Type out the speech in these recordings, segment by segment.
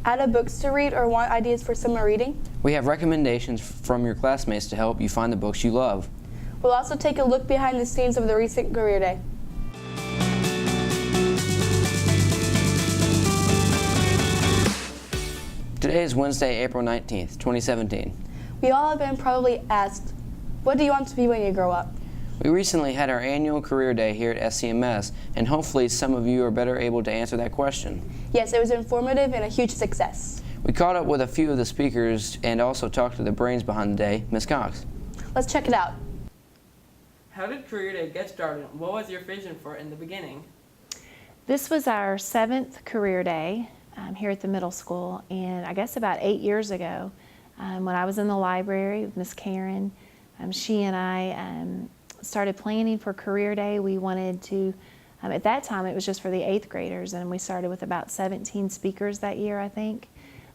Out of books to read or want ideas for summer reading? We have recommendations from your classmates to help you find the books you love. We'll also take a look behind the scenes of the recent Career Day. Today is Wednesday, April 19th, 2017. We all have been probably asked, what do you want to be when you grow up? We recently had our annual Career Day here at SCMS, and hopefully some of you are better able to answer that question. Yes, it was informative and a huge success. We caught up with a few of the speakers and also talked to the brains behind the day, Ms. Cox. Let's check it out. How did Career Day get started? What was your vision for it in the beginning? This was our 7th Career Day here at the middle school, and I guess about 8 years ago, when I was in the library with Miss Karen, she and I started planning for Career Day. We wanted to, at that time it was just for the 8th graders, and we started with about 17 speakers that year, I think.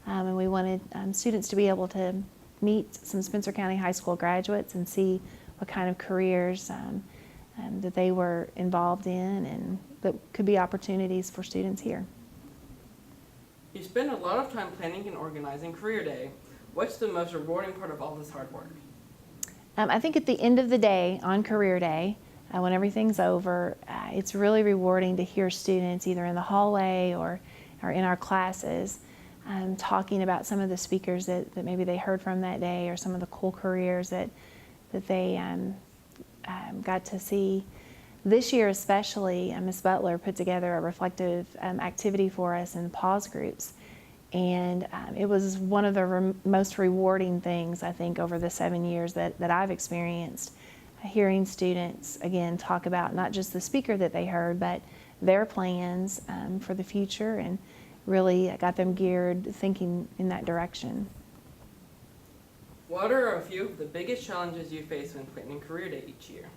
And we wanted students to be able to meet some Spencer County High School graduates and see what kind of careers that they were involved in and that could be opportunities for students here. You spend a lot of time planning and organizing Career Day. What's the most rewarding part of all this hard work? I think at the end of the day, on Career Day, when everything's over, it's really rewarding to hear students either in the hallway or in our classes talking about some of the speakers that maybe they heard from that day, or some of the cool careers that they got to see. This year especially, Ms. Butler put together a reflective activity for us in pause groups. And it was one of the most rewarding things, I think, over the 7 years that I've experienced, hearing students, again, talk about not just the speaker that they heard, but their plans for the future, and really got them geared, thinking in that direction. What are a few of the biggest challenges you face when planning Career Day each year?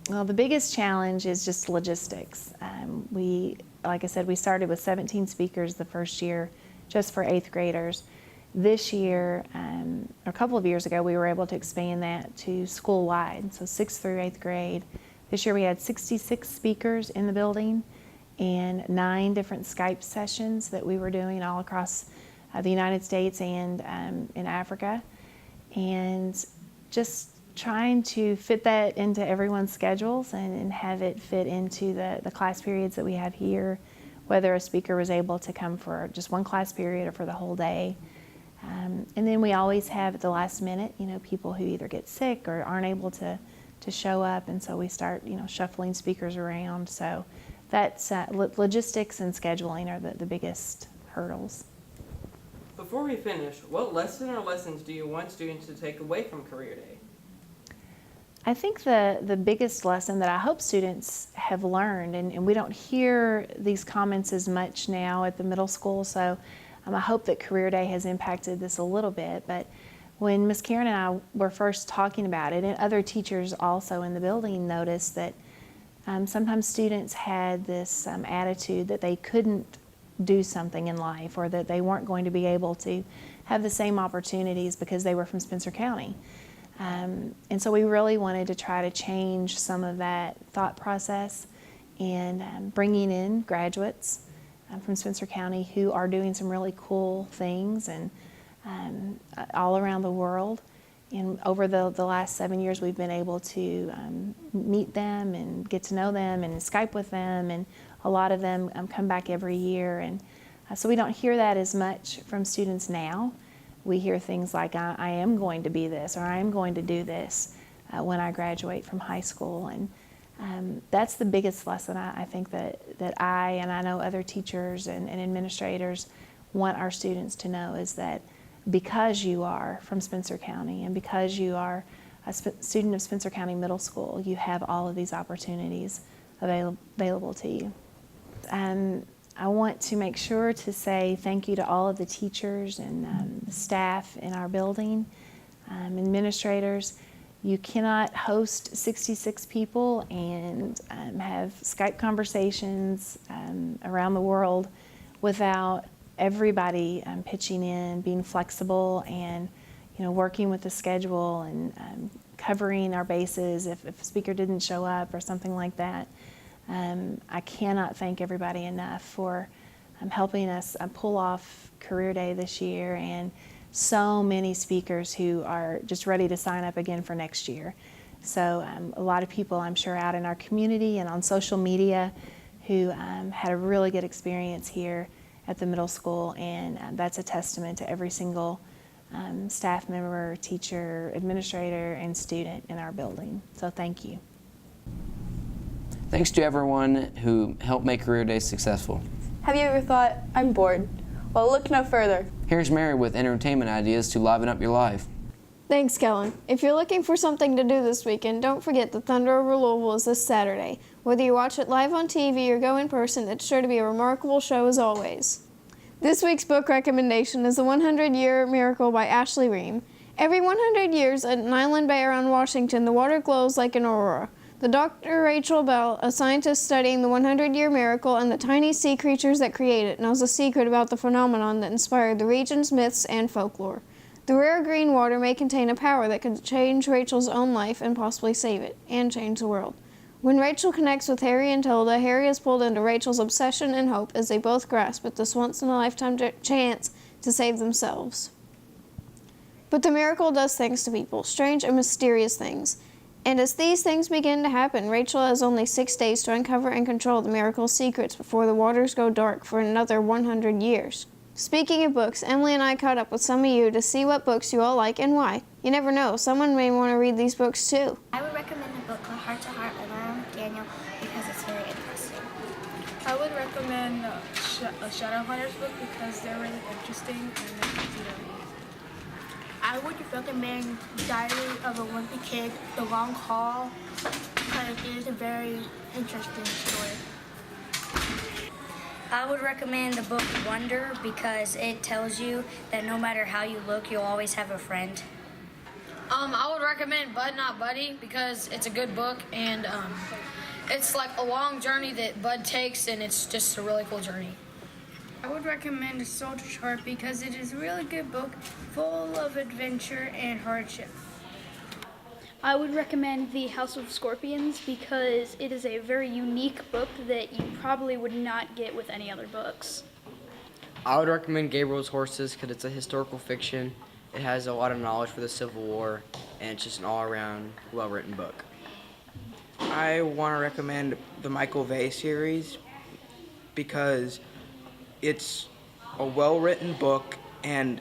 Well, the biggest challenge is just logistics. Like I said, we started with 17 speakers the first year, just for 8th graders. This year, a couple of years ago, we were able to expand that to school-wide, so 6th through 8th grade. This year we had 66 speakers in the building and 9 different Skype sessions that we were doing all across the United States and in Africa. And just trying to fit that into everyone's schedules and have it fit into the class periods that we have here, whether a speaker was able to come for just one class period or for the whole day. And then we always have at the last minute, people who either get sick or aren't able to show up, and so we start, shuffling speakers around. So that's logistics and scheduling are the biggest hurdles. Before we finish, what lesson or lessons do you want students to take away from Career Day? I think the biggest lesson that I hope students have learned, and we don't hear these comments as much now at the middle school, so I hope that Career Day has impacted this a little bit, but when Ms. Karen and I were first talking about it, and other teachers also in the building noticed that sometimes students had this attitude that they couldn't do something in life, or that they weren't going to be able to have the same opportunities because they were from Spencer County. And so we really wanted to try to change some of that thought process, and bringing in graduates from Spencer County who are doing some really cool things and all around the world. And over the last 7 years, we've been able to meet them and get to know them and Skype with them, and a lot of them come back every year. And so we don't hear that as much from students now. We hear things like, I am going to be this, or I am going to do this when I graduate from high school. And that's the biggest lesson I think that I, and I know other teachers and administrators want our students to know, is that because you are from Spencer County and because you are a student of Spencer County Middle School, you have all of these opportunities available to you. I want to make sure to say thank you to all of the teachers and the staff in our building, administrators. You cannot host 66 people and have Skype conversations around the world without everybody pitching in, being flexible, and working with the schedule and covering our bases if a speaker didn't show up or something like that. I cannot thank everybody enough for helping us pull off Career Day this year, and so many speakers who are just ready to sign up again for next year. So a lot of people, I'm sure, out in our community and on social media who had a really good experience here at the middle school, and that's a testament to every single staff member, teacher, administrator, and student in our building. So thank you. Thanks to everyone who helped make Career Day successful. Have you ever thought, I'm bored? Well, look no further. Here's Mary with entertainment ideas to liven up your life. Thanks, Kellen. If you're looking for something to do this weekend, don't forget the Thunder over Louisville is this Saturday. Whether you watch it live on TV or go in person, it's sure to be a remarkable show as always. This week's book recommendation is The 100-Year Miracle by Ashley Ream. Every 100 years at an island bay around Washington, the water glows like an aurora. The Dr. Rachel Bell, a scientist studying the 100-year miracle and the tiny sea creatures that create it, knows a secret about the phenomenon that inspired the region's myths and folklore. The rare green water may contain a power that could change Rachel's own life and possibly save it, and change the world. When Rachel connects with Harry and Tilda, Harry is pulled into Rachel's obsession and hope as they both grasp at this once-in-a-lifetime chance to save themselves. But the miracle does things to people, strange and mysterious things. And as these things begin to happen, Rachel has only 6 days to uncover and control the miracle's secrets before the waters go dark for another 100 years. Speaking of books, Emily and I caught up with some of you to see what books you all like and why. You never know, someone may want to read these books too. I would recommend a book called Heart to Heart by Lauren Daniel because it's very interesting. I would recommend a Shadowhunters book because they're really interesting and they're easy to read. I would recommend Diary of a Wimpy Kid, The Long Haul, because it is a very interesting story. I would recommend the book Wonder because it tells you that no matter how you look, you'll always have a friend. I would recommend Bud Not Buddy because it's a good book and it's like a long journey that Bud takes and it's just a really cool journey. I would recommend A Soldier's Heart because it is a really good book full of adventure and hardship. I would recommend The House of Scorpions because it is a very unique book that you probably would not get with any other books. I would recommend Gabriel's Horses because it's a historical fiction. It has a lot of knowledge for the Civil War, and it's just an all-around, well-written book. I want to recommend the Michael Vey series because it's a well-written book, and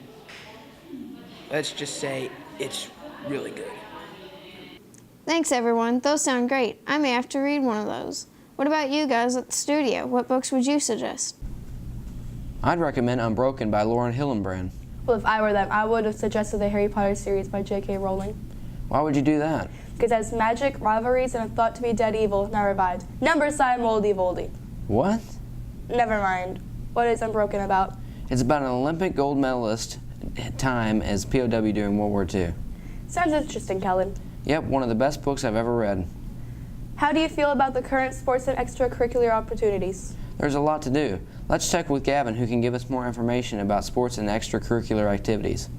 let's just say it's really good. Thanks everyone, those sound great. I may have to read one of those. What about you guys at the studio? What books would you suggest? I'd recommend Unbroken by Lauren Hillenbrand. Well, if I were them, I would have suggested the Harry Potter series by J.K. Rowling. Why would you do that? Because it has magic, rivalries, and a thought to be dead evil now revived. Number sign moldy voldy. What? Never mind. What is Unbroken about? It's about an Olympic gold medalist time as POW during World War II. Sounds interesting, Kellen. Yep, one of the best books I've ever read. How do you feel about the current sports and extracurricular opportunities? There's a lot to do. Let's check with Gavin, who can give us more information about sports and extracurricular activities.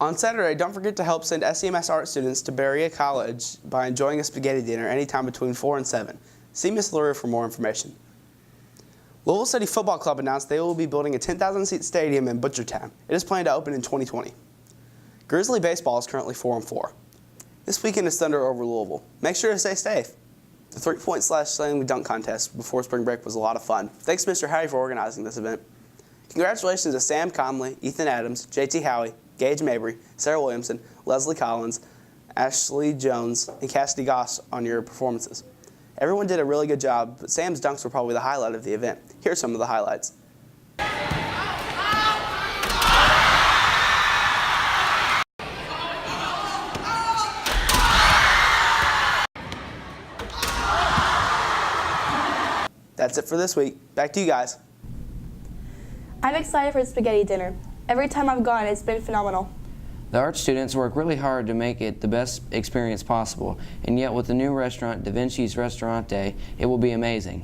On Saturday, don't forget to help send SEMS art students to Berea College by enjoying a spaghetti dinner anytime between 4 and 7. See Miss LaRue for more information. Louisville City Football Club announced they will be building a 10,000-seat stadium in Butchertown. It is planned to open in 2020. Grizzly baseball is currently 4-4. This weekend is Thunder over Louisville. Make sure to stay safe. The 3-point slam dunk contest before spring break was a lot of fun. Thanks to Mr. Howey for organizing this event. Congratulations to Sam Conley, Ethan Adams, JT Howey, Gage Mabry, Sarah Williamson, Leslie Collins, Ashley Jones, and Cassidy Goss on your performances. Everyone did a really good job, but Sam's dunks were probably the highlight of the event. Here are some of the highlights. That's it for this week. Back to you guys. I'm excited for spaghetti dinner. Every time I've gone, it's been phenomenal. The art students work really hard to make it the best experience possible, and yet with the new restaurant, Da Vinci's Restaurante, it will be amazing.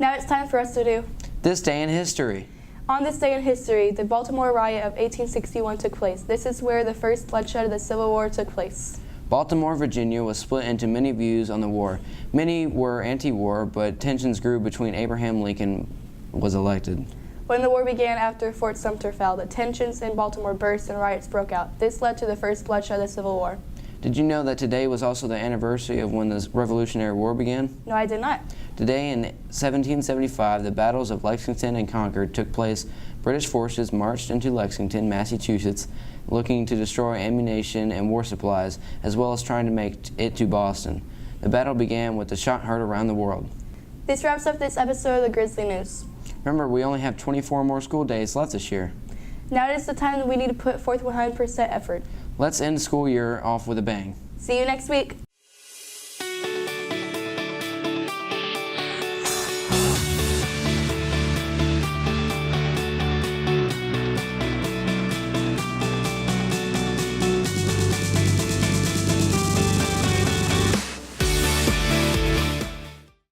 Now it's time for us to do This Day in History. On this day in history, the Baltimore riot of 1861 took place. This is where the first bloodshed of the Civil War took place. Baltimore, Virginia was split into many views on the war. Many were anti-war, but tensions grew between Abraham Lincoln was elected. When the war began after Fort Sumter fell, the tensions in Baltimore burst and riots broke out. This led to the first bloodshed of the Civil War. Did you know that today was also the anniversary of when the Revolutionary War began? No, I did not. Today in 1775, the battles of Lexington and Concord took place. British forces marched into Lexington, Massachusetts, looking to destroy ammunition and war supplies, as well as trying to make it to Boston. The battle began with the shot heard around the world. This wraps up this episode of the Grizzly News. Remember, we only have 24 more school days left this year. Now is the time that we need to put forth 100% effort. Let's end the school year off with a bang. See you next week.